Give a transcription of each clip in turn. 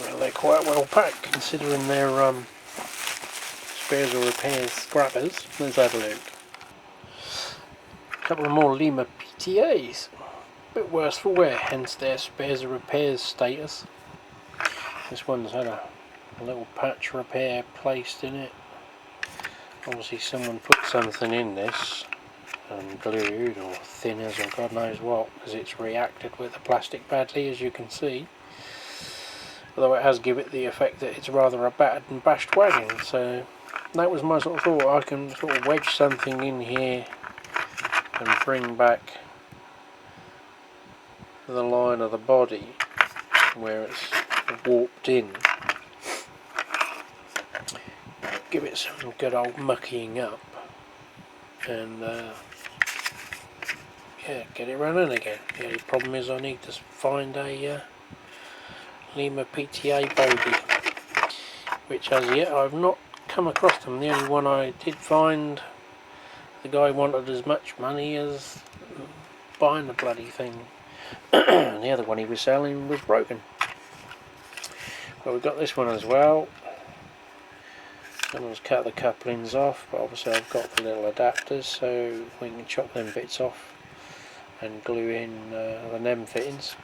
Well, they're quite well packed considering they're spares or repairs scrappers. Let's have a look. A couple of more Lima PTAs. A bit worse for wear, hence their spares or repairs status. This one's had a little patch repair placed in it. Obviously someone put something in this and glued or thinners or God knows what, because it's reacted with the plastic badly, as you can see. Although it has given it the effect that it's rather a battered and bashed wagon. So that was my sort of thought. I can sort of wedge something in here and bring back the line of the body where it's warped in. Give it some good old mucking up and yeah, get it running again. The only problem is I need to find a Lima PTA bogey, which as yet I've not come across them. The only one I did find, the guy wanted as much money as buying the bloody thing. And the other one he was selling was broken. But we've got this one as well. Someone's cut the couplings off, but obviously I've got the little adapters so we can chop them bits off and glue in the NEM fittings.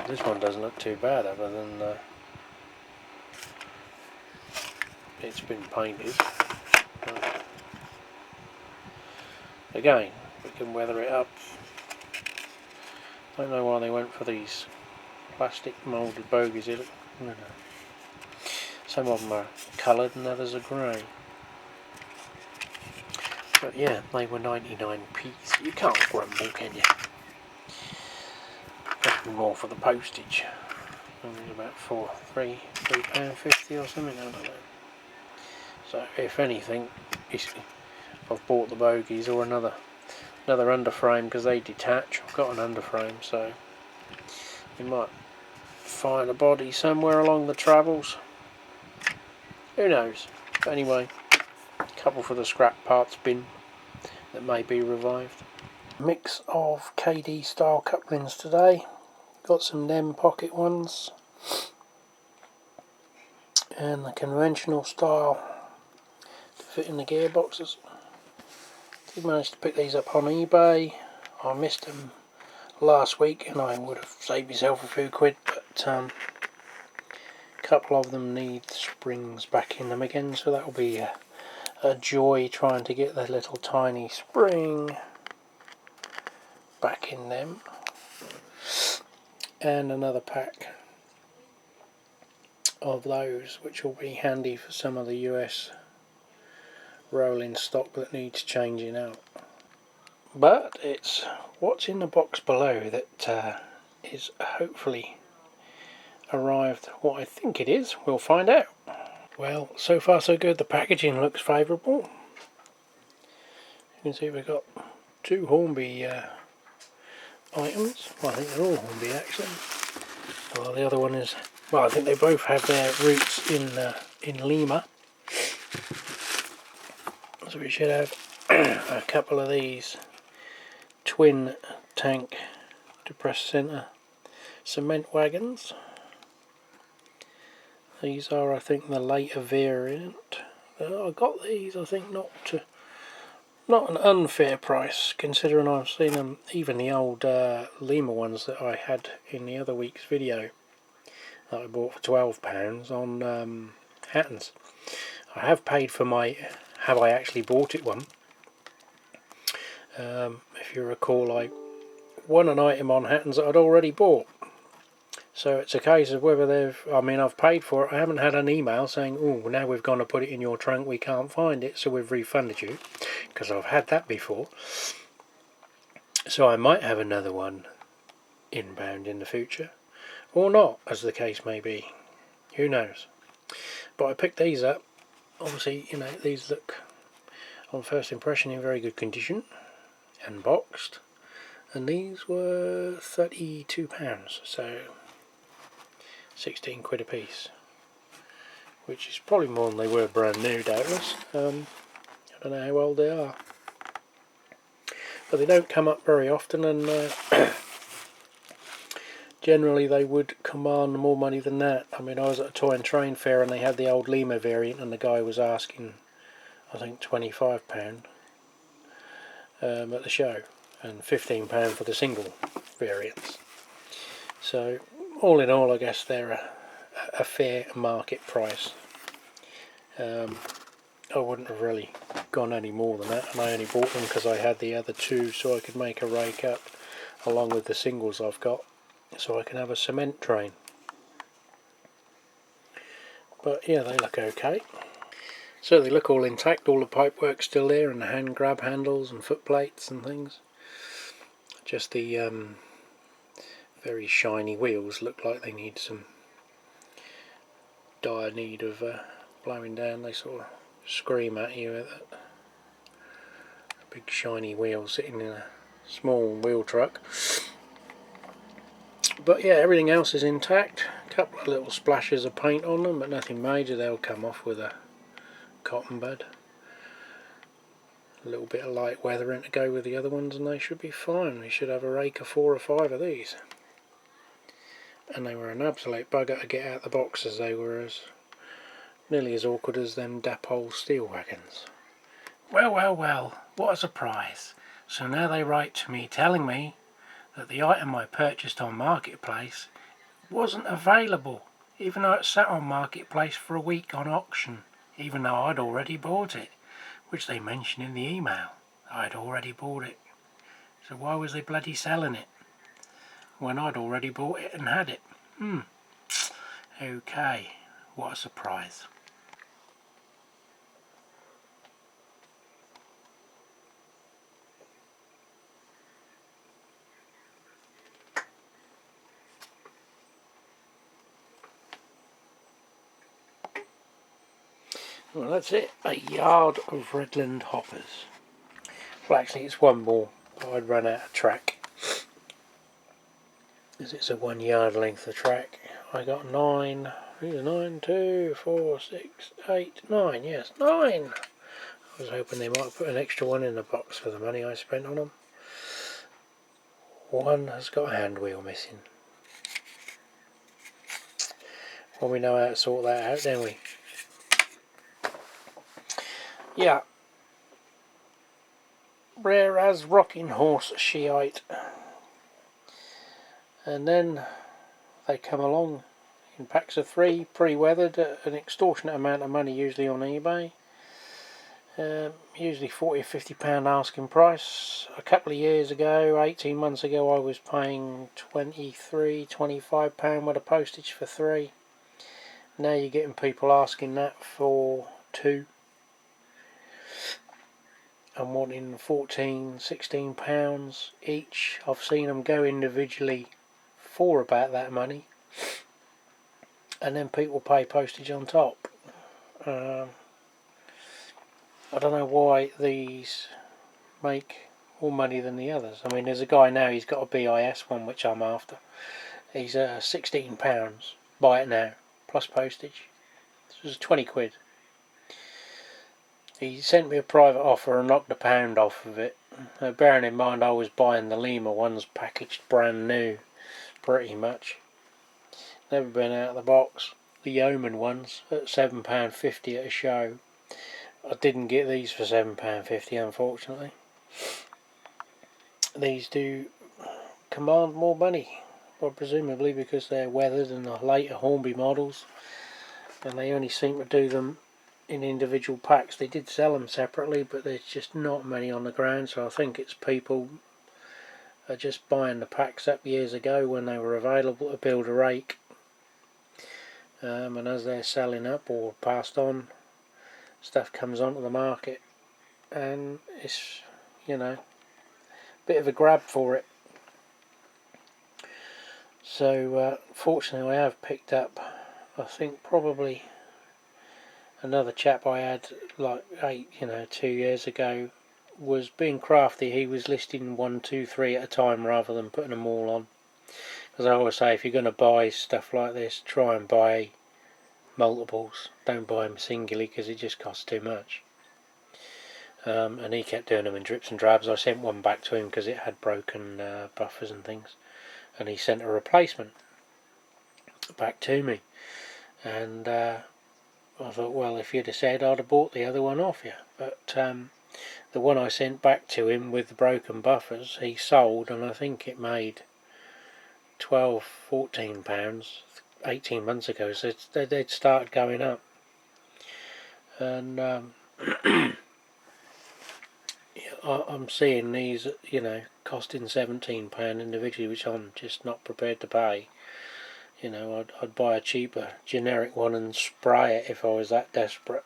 This one doesn't look too bad other than it's been painted. But again, we can weather it up. I don't know why they went for these plastic moulded bogies. I don't know. Some of them are coloured and others are grey. But yeah, they were 99p. You can't grumble, can you? Definitely more for the postage. Only about £3.50 or something, I don't know. So if anything, I've bought the bogies or another underframe because they detach. I've got an underframe, so you might find a body somewhere along the travels. Who knows? But anyway, a couple for the scrap parts bin that may be revived. Mix of KD style couplings today. Got some NEM pocket ones and the conventional style to fit in the gearboxes. Did manage to pick these up on eBay. I missed them last week and I would have saved myself a few quid, but a couple of them need springs back in them again, so that will be a joy trying to get the little tiny spring back in them. And another pack of those, which will be handy for some of the US rolling stock that needs changing out. But it's what's in the box below that is hopefully arrived what I think it is. We'll find out. Well, so far so good. The packaging looks favourable. You can see we've got two Hornby items. Well, I think they're all Hornby actually. Well, the other one is, well, I think they both have their roots in Lima. So we should have a couple of these twin tank depressed centre cement wagons. These are, I think, the later variant. I got these, I think, not an unfair price, considering I've seen them, even the old Lima ones that I had in the other week's video that I bought for £12 on Hattons. I have paid for my Have I Actually Bought It one. If you recall, I won an item on Hattons that I'd already bought. So it's a case of whether I've paid for it. I haven't had an email saying, oh, now we've gone to put it in your trunk, we can't find it, so we've refunded you. Because I've had that before. So I might have another one inbound in the future. Or not, as the case may be. Who knows. But I picked these up. Obviously, you know, these look, on first impression, in very good condition. Unboxed. And these were £32. So 16 quid a piece, which is probably more than they were brand new, doubtless. I don't know how old they are, but they don't come up very often, and generally they would command more money than that. I mean, I was at a toy and train fair and they had the old Lima variant, and the guy was asking, I think, £25 at the show, and £15 for the single variants. So all in all, I guess they're a fair market price. I wouldn't have really gone any more than that, and I only bought them because I had the other two so I could make a rake up along with the singles I've got, so I can have a cement train. But yeah, they look okay. So they look all intact, all the pipework's still there, and the hand grab handles and foot plates and things. Just the very shiny wheels look like they need some dire need of blowing down. They sort of scream at you with a big shiny wheel sitting in a small wheel truck. But yeah, everything else is intact. A couple of little splashes of paint on them, but nothing major. They'll come off with a cotton bud. A little bit of light weathering to go with the other ones and they should be fine. We should have a rake of 4 or 5 of these. And they were an absolute bugger to get out the box, as they were nearly as awkward as them Dapole steel wagons. Well, well, well, what a surprise. So now they write to me telling me that the item I purchased on Marketplace wasn't available, even though it sat on Marketplace for a week on auction, even though I'd already bought it, which they mentioned in the email. I'd already bought it. So why was they bloody selling it when I'd already bought it and had it? Okay, what a surprise. Well, that's it, a yard of Redland hoppers. Well, actually it's one more, but I'd run out of track, as it's a 1 yard length of track. I got 9, 2, 4, 6, 8, 9, yes, 9! I was hoping they might put an extra one in the box for the money I spent on them. One has got a hand wheel missing. Well, we know how to sort that out, don't we? Yeah. Rare as rocking horse Shiite. And then they come along in packs of 3, pre-weathered, at an extortionate amount of money, usually on eBay. Usually £40 or £50 asking price. A couple of years ago, 18 months ago, I was paying £23, £25 with a postage for 3. Now you're getting people asking that for 2 and wanting £14, £16 each. I've seen them go individually for about that money, and then people pay postage on top. I don't know why these make more money than the others. I mean, there's a guy now, he's got a BIS one which I'm after. He's £16. Buy it now, plus postage. This was 20 quid. He sent me a private offer and knocked £1 off of it. Bearing in mind I was buying the Lima ones packaged brand new, pretty much. Never been out of the box. The Yeoman ones at £7.50 at a show. I didn't get these for £7.50, unfortunately. These do command more money, well, presumably because they're weathered and the later Hornby models, and they only seem to do them in individual packs. They did sell them separately, but there's just not many on the ground, so I think it's people are just buying the packs up years ago when they were available to build a rake, and as they're selling up or passed on, stuff comes onto the market and it's, you know, a bit of a grab for it. So fortunately I have picked up, I think probably another chap I had like 2 years ago was being crafty. He was listing 1, 2, 3 at a time rather than putting them all on, because I always say if you're going to buy stuff like this, try and buy multiples, don't buy them singly because it just costs too much. And he kept doing them in drips and drabs. I sent one back to him because it had broken buffers and things, and he sent a replacement back to me, and I thought, well, if you'd have said, I'd have bought the other one off you. But the one I sent back to him with the broken buffers, he sold, and I think it made £12–14 18 months ago, so they'd started going up. And I'm seeing these, costing £17 individually, which I'm just not prepared to pay. I'd buy a cheaper generic one and spray it if I was that desperate.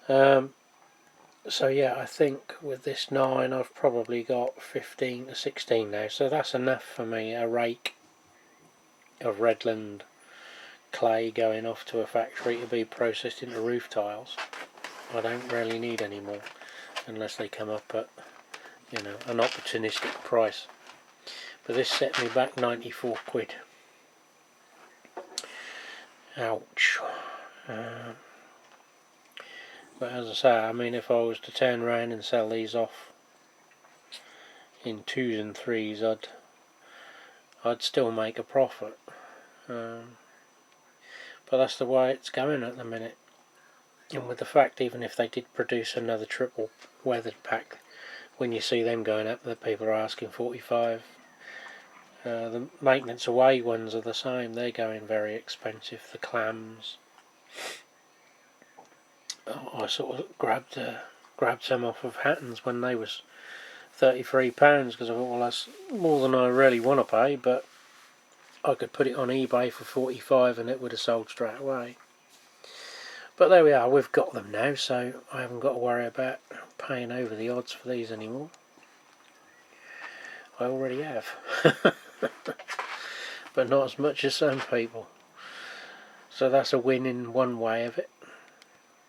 So yeah, I think with this 9 I've probably got 15 to 16 now, so that's enough for me. A rake of Redland clay going off to a factory to be processed into roof tiles. I don't really need any more, unless they come up at an opportunistic price. But this set me back 94 quid. Ouch. But as I say, I mean, if I was to turn around and sell these off in 2s and 3s, I'd still make a profit. But that's the way it's going at the minute. And with the fact, even if they did produce another triple weathered pack, when you see them going up, the people are asking 45. The maintenance away ones are the same. They're going very expensive. The clams. I sort of grabbed some off of Hatton's when they was £33, because I thought, well, that's more than I really want to pay, but I could put it on eBay for 45 and it would have sold straight away. But there we are, we've got them now, so I haven't got to worry about paying over the odds for these anymore. I already have. But not as much as some people. So that's a win in one way of it.